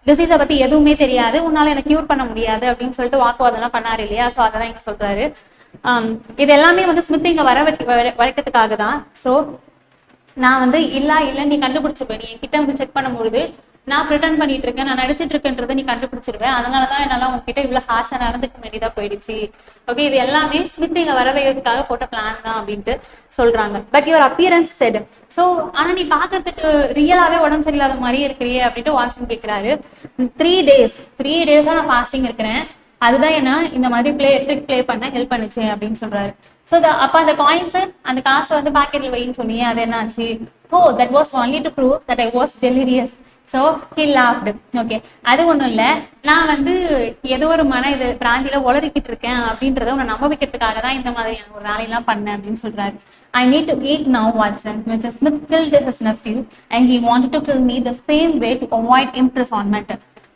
டிசீஸை பத்தி எதுவுமே தெரியாது, உன்னால எனக்கு கியூர் பண்ண முடியாது அப்படின்னு சொல்லிட்டு வாக்குவாதம்லாம் பண்ணாரு இல்லையா. ஸோ அதான் இங்க சொல்றாரு. இது எல்லாமே வந்து ஸ்மித் இங்க வரைக்கிறதுக்காக தான். ஸோ நான் வந்து இல்ல நீ கண்டுபிடிச்சிருப்ப, நீ என்கிட்ட வந்து செக் பண்ணும்பொழுது நான் ப்ரிட்டன் பண்ணிட்டு இருக்கேன், நான் நடிச்சிட்டு இருக்கேன்றதை நீ கண்டுபிடிச்சிருவேன், அதனாலதான் என்னால உங்ககிட்ட இவ்வளவு ஹார்ஷா நடந்துக்க வேண்டியதா போயிடுச்சு. ஓகே, இது எல்லாமே ஸ்மித் இங்க வர வைக்கிறதுக்காக போட்ட பிளான் தான் அப்படின்ட்டு சொல்றாங்க. But your appearance set. So ஆனா நீ பாக்குறதுக்கு ரியலாவே உடம்பு சரியில்லாத மாதிரி இருக்கிறியே அப்படின்ட்டு வாட்சன் கேட்கிறாரு. 3 டேஸா நான் ஃபாஸ்டிங் இருக்கிறேன், அதுதான் என்ன இந்த மாதிரி ட்ரிக் பிளே பண்ண ஹெல்ப் பண்ணுச்சு அப்படின்னு சொல்றாரு. ஸோ அப்ப அந்த காயின்ஸ், அந்த காசை வந்து பாக்கெட்ல வைன்னு சொன்னியே, அது என்னாச்சு? Oh, that was only to prove that I was delirious. So he laughed. Okay, அது ஒன்றும் இல்லை, நான் வந்து ஏதோ ஒரு இது பிராந்தியில உளறிக்கிட்டு இருக்கேன் அப்படின்றத உன்னை நம்ப வைக்கிறதுக்காக தான் இந்த மாதிரியான ஒரு வேலையெல்லாம் பண்ணேன் அப்படின்னு சொல்றாரு. I need to eat now, Watson. Mr. Smith killed his nephew and he wanted to kill me the same way to avoid imprisonment.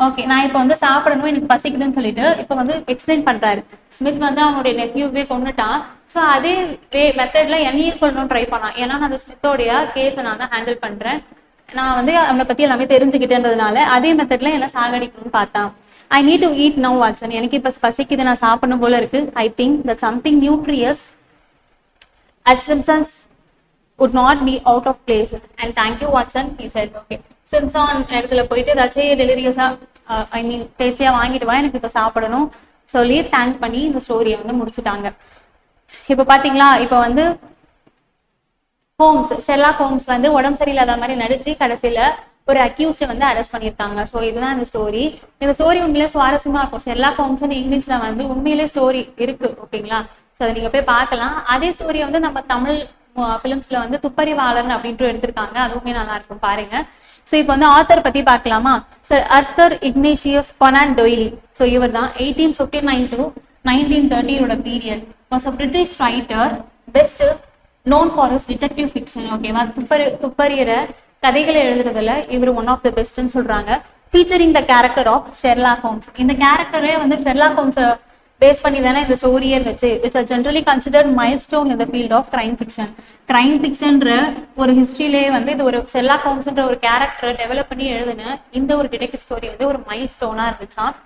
Okay, நான் இப்போ வந்து சாப்பிடணும், எனக்கு பசிக்குதுன்னு சொல்லிட்டு இப்போ வந்து எக்ஸ்பிளைன் பண்றாரு. ஸ்மித் வந்து அவனுடைய நெஃப்யூவே கொண்டுட்டான். ஸோ அதே மெத்தட்ல என்னையும் கொள்ளணும் ட்ரை பண்ணான். ஏன்னா நான் அந்த ஸ்மித்தோடைய கேஸை நான் தான் ஹேண்டில் பண்றேன், நான் வந்து அவனை பத்தி எல்லாமே தெரிஞ்சுக்கிட்டேன்றதுனால அதே மெத்தட்ல என்ன சாகடிக்கணும்னு பார்த்தான். I need to eat now Watson. எனக்கு இப்ப பசிக்குது, நான் சாப்பிடணும் போல இருக்கு. I think that something nutritious at Simpsons would not be out of place and thank you Watson, he said. Okay, சிம்சான் இடத்துல போயிட்டு ஏதாச்சும் டெலிரியஸா ஐ மீன் டேஸ்டியா வாங்கிட்டு வா, எனக்கு இப்ப சாப்பிடணும் சொல்லி தேங்க் பண்ணி இந்த ஸ்டோரியை வந்து முடிச்சுட்டாங்க. இப்ப பாத்தீங்களா, இப்ப வந்து ஷெர்லாக் ஹோம்ஸ் வந்து உடம்பு சரியில்லாத மாதிரி நடிச்சு கடைசியில ஒரு அக்யூஸ்ட வந்து அரெஸ்ட் பண்ணியிருக்காங்க. ஸோ இதுதான் இந்த ஸ்டோரி. இந்த ஸ்டோரி உண்மையிலே சுவாரஸ்யமா இருக்கும். ஷெர்லாக் ஹோம்ஸ் இங்கிலீஷ்ல வந்து உண்மையிலே ஸ்டோரி இருக்கு. ஓகேங்களா, ஸோ அதை நீங்க போய் பார்க்கலாம். அதே ஸ்டோரி வந்து நம்ம தமிழ் பிலிம்ஸ்ல வந்து துப்பறிவாளன் அப்படின்ட்டு எடுத்திருக்காங்க, அதுவுமே நல்லா இருக்கும், பாருங்க. ஸோ இப்போ வந்து ஆத்தர் பத்தி பார்க்கலாமா. Sir Arthur Ignatius கொனான் D'Oyly. So இவர் தான் 1859 to 1930 period. Was a British writer, best known for his detective fiction. ஓகேவா, துப்பறிகிற கதைகளை எழுதுறதுல இவர் ஒன் ஆஃப் த பெஸ்ட்னு சொல்றாங்க. Featuring the character of Sherlock Holmes. இந்த கேரக்டரே வந்து ஷெர்லாக் ஹோம்ஸை பேஸ் பண்ணி தானே இந்த ஸ்டோரியே இருந்துச்சு. Which are generally considered milestone in the field of crime fiction. Crime ஃபிக்ஷன்ற ஒரு ஹிஸ்ட்ரியிலே வந்து இது ஒரு ஷெர்லாக் ஹோம்ஸ்ன்ற ஒரு கேரக்டரை டெவலப் பண்ணி எழுதுன இந்த ஒரு டிடெக்டிவ் ஸ்டோரி வந்து ஒரு மைல்ஸ்டோனா இருந்துச்சான்.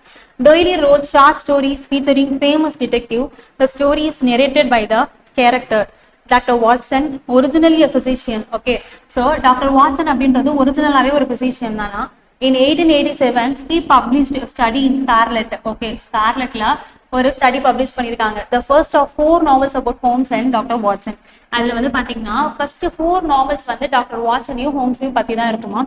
Doyle wrote short stories featuring famous detective. The story is narrated by the character doctor Watson, originally a physician. Okay, so doctor Watson அப்படின்றது ஒரிஜினலாவே ஒரு physician தானா. In 1887 he published a study in Scarlet. Okay, ஸ்கார்லெட்ல ஒரு study publish பண்ணியிருக்காங்க. The first of 4 novels about Holmes and Dr. Watson. அதுல வந்து பாத்தீங்கன்னா ஃபர்ஸ்ட் 4 novels வந்து டாக்டர் வாட்சனையும் ஹோம்ஸையும் பத்தி தான் இருக்குமா.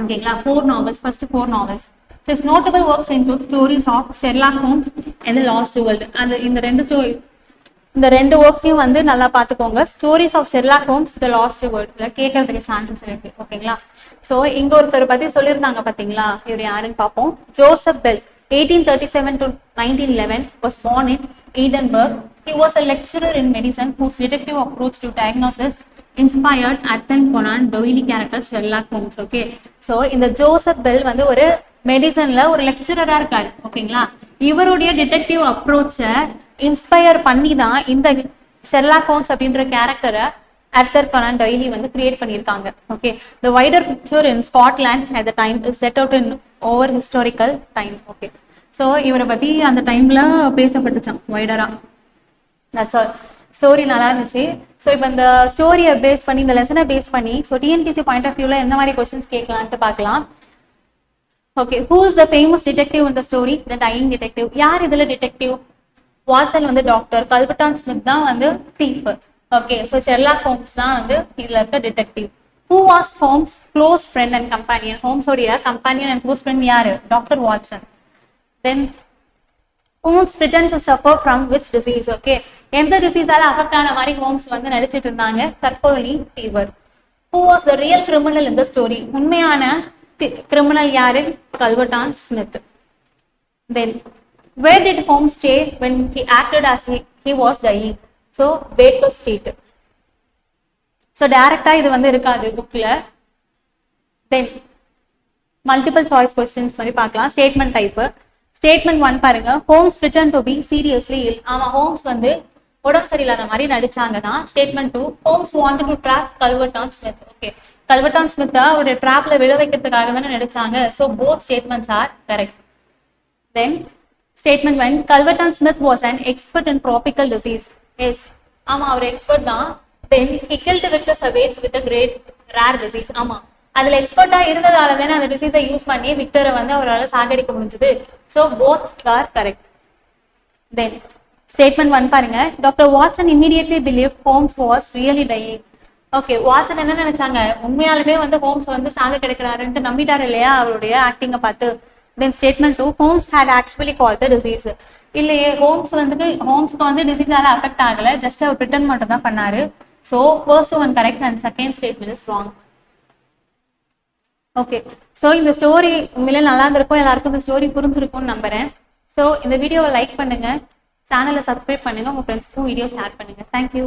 ஓகேங்களா, 4 novels, first 4 novels. His notable works include stories of Sherlock Holmes and the Lost World. அந்த இந்த ரெண்டு ஒர்க்ஸையும் வந்து நல்லா பார்த்துக்கோங்க. Stories of Sherlock Holmes, the last வேர்ல்ட்ல கேட்கறதுக்கு சான்சஸ் இருக்கு. ஓகேங்களா, ஸோ இங்க ஒருத்தர் பத்தி சொல்லியிருந்தாங்க பாத்தீங்களா, இவர் யாருன்னு பார்ப்போம். Joseph bell, 1837 to 1911 was born in Edinburgh. He was a lecturer in medicine whose detective approach to diagnosis inspired Arthur Conan Doyle character Sherlock Holmes. Okay, so இந்த ஜோசப் பெல் வந்து ஒரு மெடிசன்ல ஒரு லெக்சரரா இருக்காரு. ஓகேங்களா, இவருடைய டிடெக்டிவ் அப்ரோச்சை இன்ஸ்பயர் பண்ணி தான் இந்த ஷெர்லாக் ஹோம்ஸ் அப்படின்ற கேரக்டரை ஆர்தர் கனான் டொய்லி வந்து கிரியேட் பண்ணியிருக்காங்க. Okay, the wider picture in Scotland at the time is set out in over historical time. Okay, so இவரை பத்தி அந்த டைம்ல பேசப்பட்டுச்சான் வைடரா. That's all. ஸ்டோரி நல்லா இருந்துச்சு. ஸோ இப்போ இந்த ஸ்டோரியை பேஸ் பண்ணி, இந்த லெசனை பேஸ் பண்ணி, ஸோ டிஎன்பிசி பாயிண்ட் ஆஃப் வியூல என்ன மாதிரி கொஸ்டின்ஸ் கேட்கலான்ட்டு பார்க்கலாம். Okay, who is the famous detective இந்த ஸ்டோரி? The dying detective. யார் இதுல டிடெக்டிவ்? வாட்சன் வந்து டாக்டர், கல்பர்டான் ஸ்மித் தான் வந்து thief. Okay, so Sherlock Holmes தான் வந்து இதுல இருக்க detective. Who was Holmes' close friend and companion? Holmes உடைய companion and close friend யாரு? Doctor Watson. Then Holmes pretend to suffer from which disease? Okay, எந்த டிசீஸால affect ஆன மாதிரி ஹோம்ஸ் வந்து நடிச்சிட்டு இருந்தாங்க? தற்கொலை fever. Who was the real criminal in the story? உண்மையான கிரிமினல் யாரு? கல்வர்டான் Smith. Then where did Holmes stay when he acted as he was dying? So Baker Street. So டைரக்டா இது வந்து இருக்காது புக்ல. தென் மல்டிபிள் சாய்ஸ் கொஸ்டின்ஸ் மாதிரி பார்க்கலாம். Statement type. ஸ்டேட்மெண்ட் 1 பாருங்க. Holmes pretend to be seriously ill. ஆமா, ஹோம்ஸ் வந்து உடம்பு சரியில்லாத மாதிரி நடிச்சாங்க தான். Statement 2, Holmes wanted to trap Culverton Smith. Okay, Culverton ஸ்மித்தை ஒரு ட்ராப்ல விழ வைக்கிறதுக்காக தானே நடிச்சாங்க. So both statements are correct. Then statement 1, Culverton Smith was an expert in tropical disease. Yes, ஆமா, அவர் எக்ஸ்பர்ட் தான். Then he killed Victor Savage with a great rare disease. ஆமா, அதுல எக்ஸ்பர்ட்டா இருந்ததால தானே அந்த டிசீஸை யூஸ் பண்ணி விக்டரை வந்து அவரால் சாகடிக்க முடிஞ்சது. So both are correct. Then statement 1 பாருங்க. Doctor Watson immediately believed Holmes was really dying. Okay, Watson என்ன நினைச்சாங்க? உண்மையாலுமே வந்து ஹோம்ஸ் வந்து சாக கிடைக்கிறாருன்ட்டு நம்பிட்டாரு இல்லையா அவருடைய ஆக்டிங்கை பார்த்து. Then statement 2, Holmes had actually called the disease. இல்லையே, ஹோம்ஸ்க்கு வந்து டிசீஸால அஃபெக்ட் ஆகல, ஜஸ்ட் அவர் பிரிட்டன் மட்டும் தான் பண்ணாரு. So first one correct and second statement is wrong. Okay, so இந்த ஸ்டோரி உண்மையிலே நல்லா இருந்திருக்கும், எல்லாருக்கும் இந்த ஸ்டோரி புரிஞ்சிருக்கும்னு நம்புறேன். ஸோ இந்த வீடியோவை லைக் பண்ணுங்க, சேனலை சப்ஸ்கிரைப் பண்ணுங்க, உங்க ஃப்ரெண்ட்ஸ்க்கும் வீடியோ ஷேர் பண்ணுங்க. தேங்க்யூ.